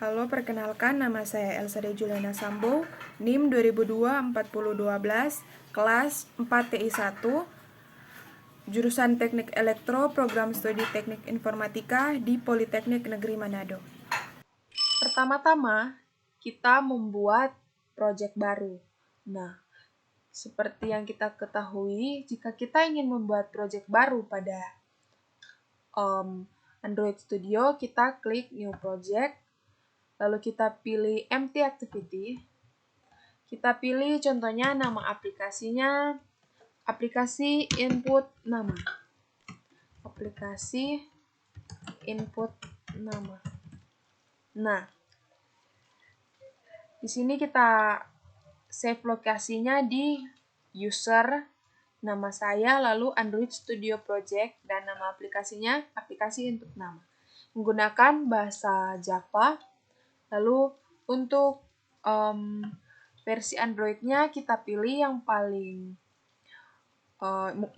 Halo, perkenalkan nama saya Elsa de Juliana Sambo, NIM 2002-4012, kelas 4TI1, jurusan Teknik Elektro, Program Studi Teknik Informatika di Politeknik Negeri Manado. Pertama-tama, kita membuat proyek baru. Nah, seperti yang kita ketahui, jika kita ingin membuat proyek baru pada Android Studio, kita klik New Project, lalu kita pilih Empty Activity. Kita pilih contohnya nama aplikasinya, aplikasi input nama. Aplikasi input nama. Nah, di sini kita save lokasinya di user, nama saya, lalu Android Studio Project, dan nama aplikasinya aplikasi input nama. Menggunakan bahasa Java. Lalu untuk versi Android-nya kita pilih yang paling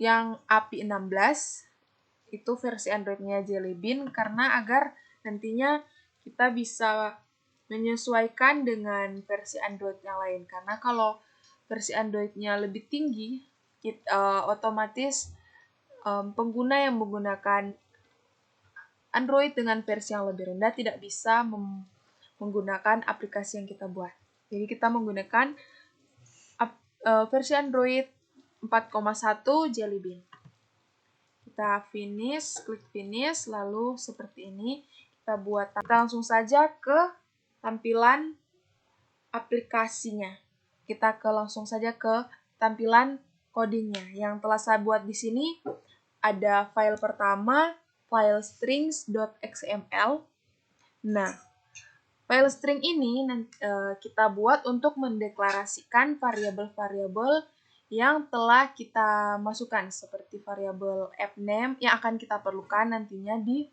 yang API 16, itu versi Android-nya Jelly Bean, karena agar nantinya kita bisa menyesuaikan dengan versi Android yang lain. Karena kalau versi Android-nya lebih tinggi, otomatis pengguna yang menggunakan Android dengan versi yang lebih rendah tidak bisa menggunakan aplikasi yang kita buat. Jadi kita menggunakan versi Android 4.1 Jelly Bean. Kita klik finish, lalu seperti ini kita buat. Kita langsung saja ke tampilan aplikasinya. Langsung saja ke tampilan codingnya. Yang telah saya buat di sini ada file pertama, file strings.xml. Nah, file string ini kita buat untuk mendeklarasikan variabel-variabel yang telah kita masukkan, seperti variabel appname yang akan kita perlukan nantinya di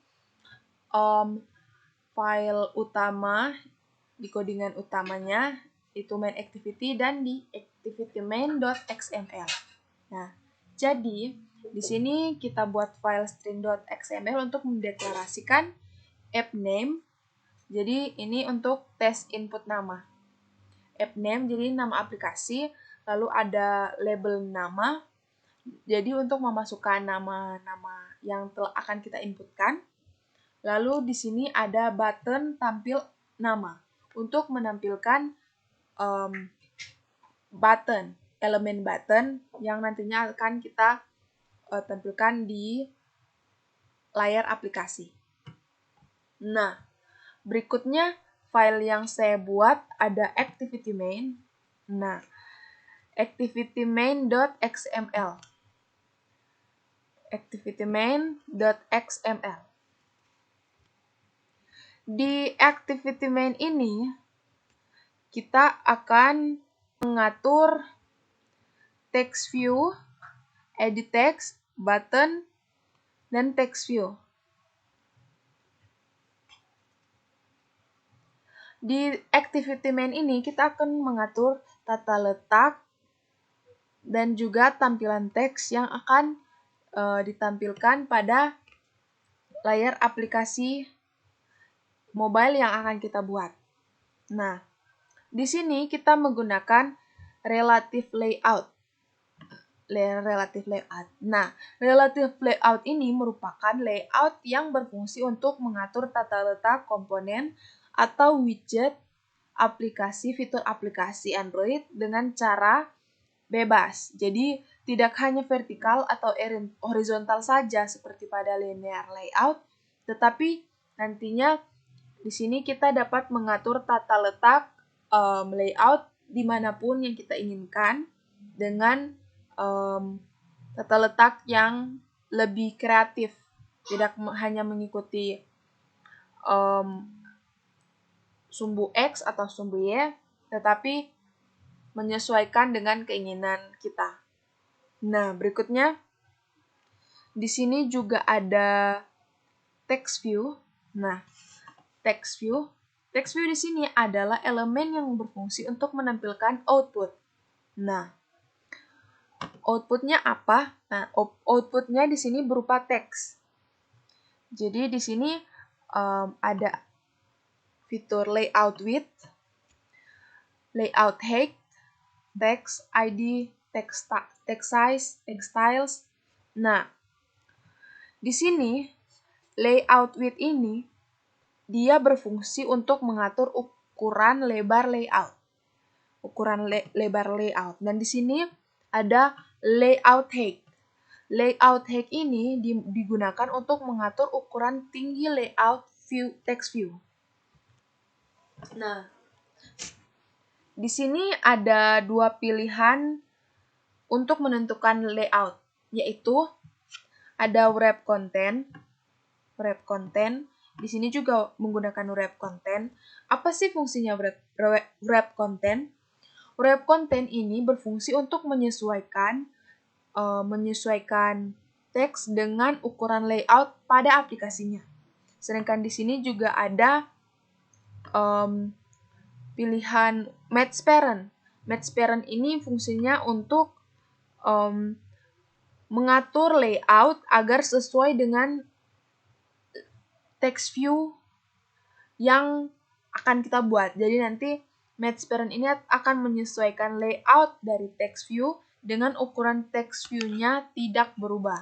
file utama, di codingan utamanya, itu main activity, dan di activity main.xml. Nah, jadi di sini kita buat file string.xml untuk mendeklarasikan appname. Jadi ini untuk tes input nama. Appname jadi nama aplikasi, lalu ada label nama. Jadi untuk memasukkan nama-nama yang akan kita inputkan. Lalu di sini ada button tampil nama untuk menampilkan elemen button yang nantinya akan kita tampilkan di layar aplikasi. Nah, berikutnya file yang saya buat ada activity main. Nah, activity main.xml. Activity main.xml. Di activity main ini kita akan mengatur text view, edit text, button, dan text view. Di activity main ini kita akan mengatur tata letak dan juga tampilan teks yang akan ditampilkan pada layar aplikasi mobile yang akan kita buat. Nah, di sini kita menggunakan relative layout. Nah, relative layout ini merupakan layout yang berfungsi untuk mengatur tata letak komponen atau widget aplikasi, fitur aplikasi Android dengan cara bebas. Jadi, tidak hanya vertikal atau horizontal saja seperti pada linear layout, tetapi nantinya di sini kita dapat mengatur tata letak layout dimanapun yang kita inginkan dengan tata letak yang lebih kreatif, tidak hanya mengikuti sumbu X atau sumbu Y, tetapi menyesuaikan dengan keinginan kita. Nah, berikutnya di sini juga ada text view. Nah, text view di sini adalah elemen yang berfungsi untuk menampilkan output. Nah, outputnya apa? Nah, outputnya di sini berupa teks. Jadi di sini ada fitur layout width, layout height, text ID, text size, text styles. Nah, di sini layout width ini dia berfungsi untuk mengatur ukuran lebar layout. Dan di sini ada layout height. Layout height ini digunakan untuk mengatur ukuran tinggi layout text view. Nah, di sini ada dua pilihan untuk menentukan layout, yaitu ada wrap content. Di sini juga menggunakan wrap content. Apa sih fungsinya wrap content? Wrap content ini berfungsi untuk menyesuaikan teks dengan ukuran layout pada aplikasinya. Sedangkan di sini juga ada pilihan match parent. Match parent ini fungsinya untuk mengatur layout agar sesuai dengan text view yang akan kita buat. Jadi nanti match parent ini akan menyesuaikan layout dari text view dengan ukuran text view-nya tidak berubah.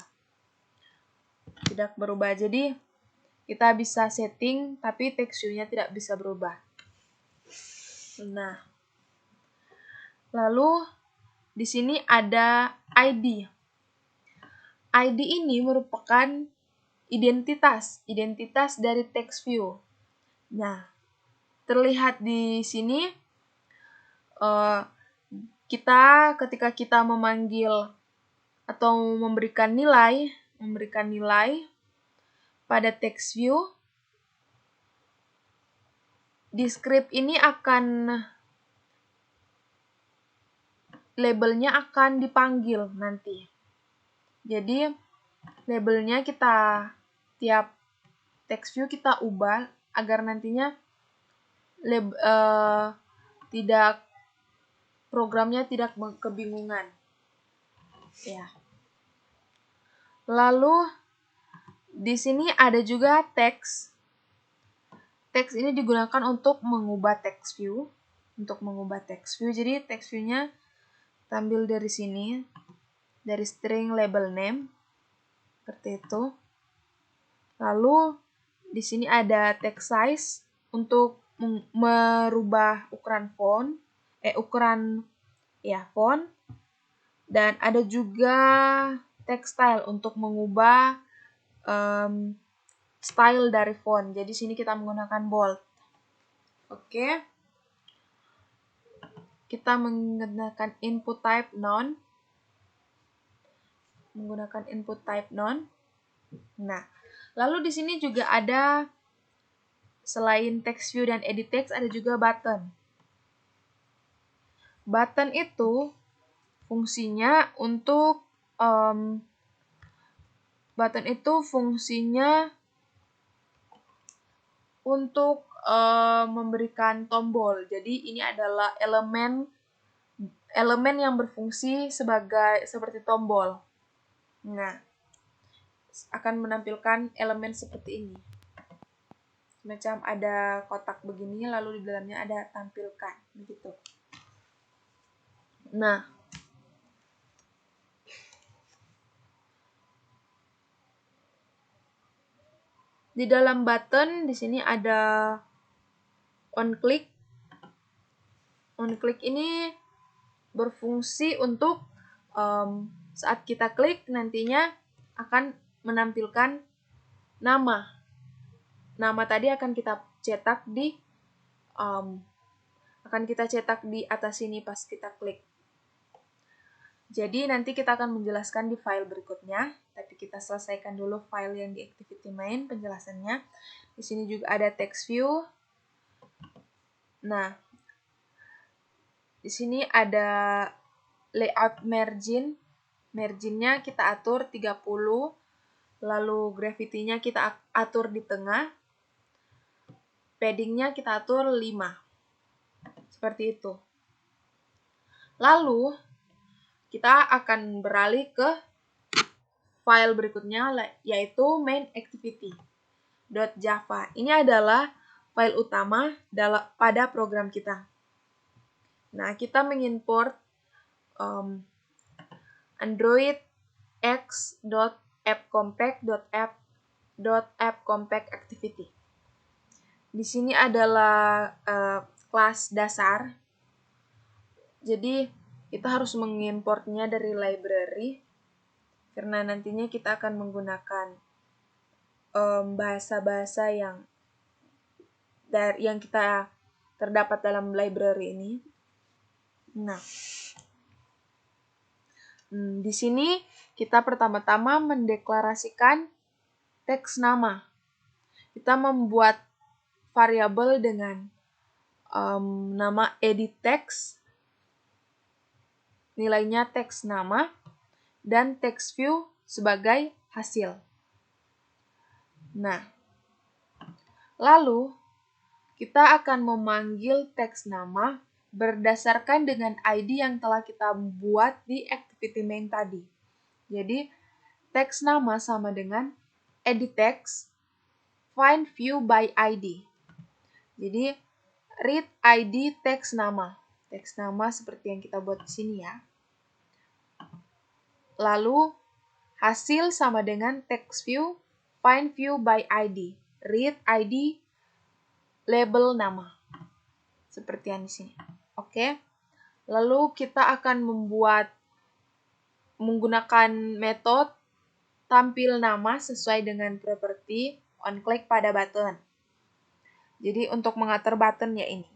Jadi kita bisa setting tapi text view-nya tidak bisa berubah. Nah, lalu di sini ada ID. ID ini merupakan identitas dari text view. Nah, terlihat di sini ketika kita memanggil atau memberikan nilai pada text view, di script ini labelnya akan dipanggil nanti. Jadi labelnya tiap text view kita ubah agar nantinya programnya tidak kebingungan. Ya. Lalu di sini ada juga teks. Teks ini digunakan untuk mengubah text view. Jadi text view-nya tampil dari sini, dari string label name, seperti itu. Lalu di sini ada text size untuk merubah ukuran font. Dan ada juga text style untuk mengubah style dari font. Jadi sini kita menggunakan bold. Oke. Kita menggunakan input type none. Nah, lalu di sini juga ada, selain text view dan edit text, ada juga button. Button itu fungsinya untuk memberikan tombol. Jadi ini adalah elemen yang berfungsi seperti tombol. Nah, akan menampilkan elemen seperti ini. Macam ada kotak begini, lalu di dalamnya ada tampilkan, begitu. Nah, di dalam button di sini ada on click. On click ini berfungsi untuk saat kita klik nantinya akan menampilkan nama. Nama tadi akan kita cetak di atas sini pas kita klik. Jadi nanti kita akan menjelaskan di file berikutnya, tapi kita selesaikan dulu file yang di activity main penjelasannya. Di sini juga ada text view. Nah, di sini ada layout margin. Marginnya kita atur 30, lalu gravity-nya kita atur di tengah, padding-nya kita atur 5. Seperti itu. Lalu, kita akan beralih ke file berikutnya, yaitu main activity.java. Ini adalah file utama pada program kita. Nah, kita mengimport Android x.appcompact.app.appcompactActivity. Di sini adalah kelas dasar. Jadi, kita harus mengimportnya dari library karena nantinya kita akan menggunakan bahasa-bahasa yang kita terdapat dalam library ini. Nah, di sini kita pertama-tama mendeklarasikan teks nama. Kita membuat variabel dengan nama edit text, nilainya teks nama, dan text view sebagai hasil. Nah, lalu kita akan memanggil teks nama berdasarkan dengan ID yang telah kita buat di activity main tadi. Jadi, teks nama sama dengan edit text find view by ID. Jadi, read ID teks nama. Teks nama seperti yang kita buat di sini ya. Lalu, hasil sama dengan text view find view by ID. Read ID label nama. Seperti yang di sini. Oke. Lalu kita akan menggunakan metode tampil nama sesuai dengan properti onClick pada button. Jadi untuk mengatur buttonnya ini,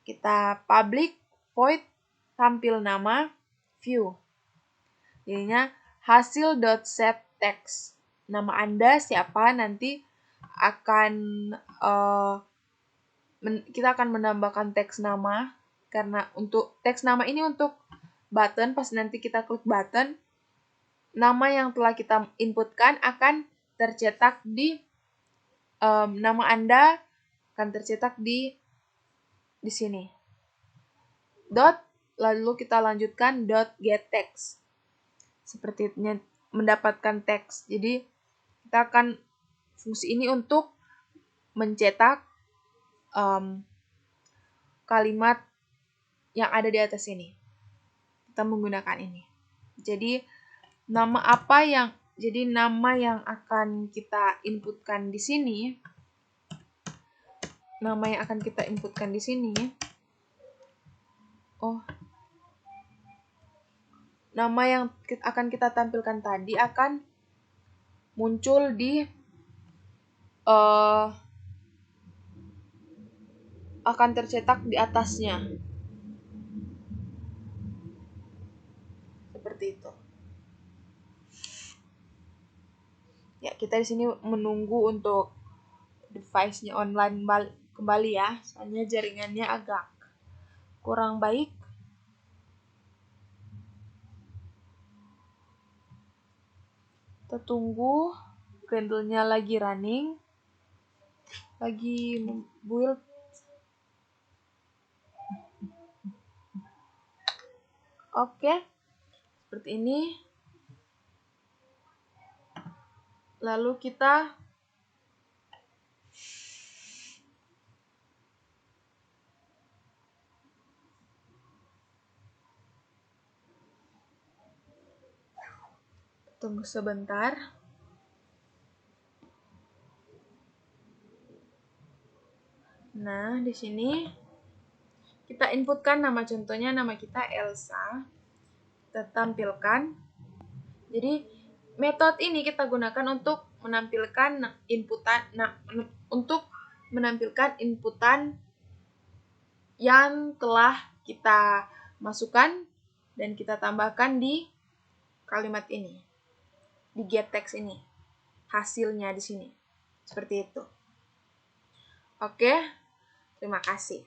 kita public void tampil nama view. Jadinya hasil.setText. Nama Anda siapa, nanti kita akan menambahkan teks nama, karena untuk teks nama ini untuk button, pas nanti kita klik button, nama yang telah kita inputkan akan tercetak di nama Anda akan tercetak di sini. Dot, lalu kita lanjutkan .get text. Seperti mendapatkan teks. Jadi kita akan fungsi ini untuk mencetak kalimat yang ada di atas ini. Kita menggunakan ini. Jadi nama yang akan kita inputkan di sini. Nama yang akan kita inputkan di sini. Nama yang akan kita tampilkan tadi akan muncul di akan tercetak di atasnya. Seperti itu. Ya, kita di sini menunggu untuk device-nya online kembali ya, soalnya jaringannya agak kurang baik. Kita tunggu, Gradle-nya lagi running, lagi build. Oke, seperti ini. Lalu kita tunggu sebentar. Nah, di sini kita inputkan nama, contohnya nama kita Elsa. Kita tampilkan. Jadi metode ini kita gunakan untuk menampilkan inputan yang telah kita masukkan dan kita tambahkan di kalimat ini, di get text ini, hasilnya di sini, seperti itu. Oke, terima kasih.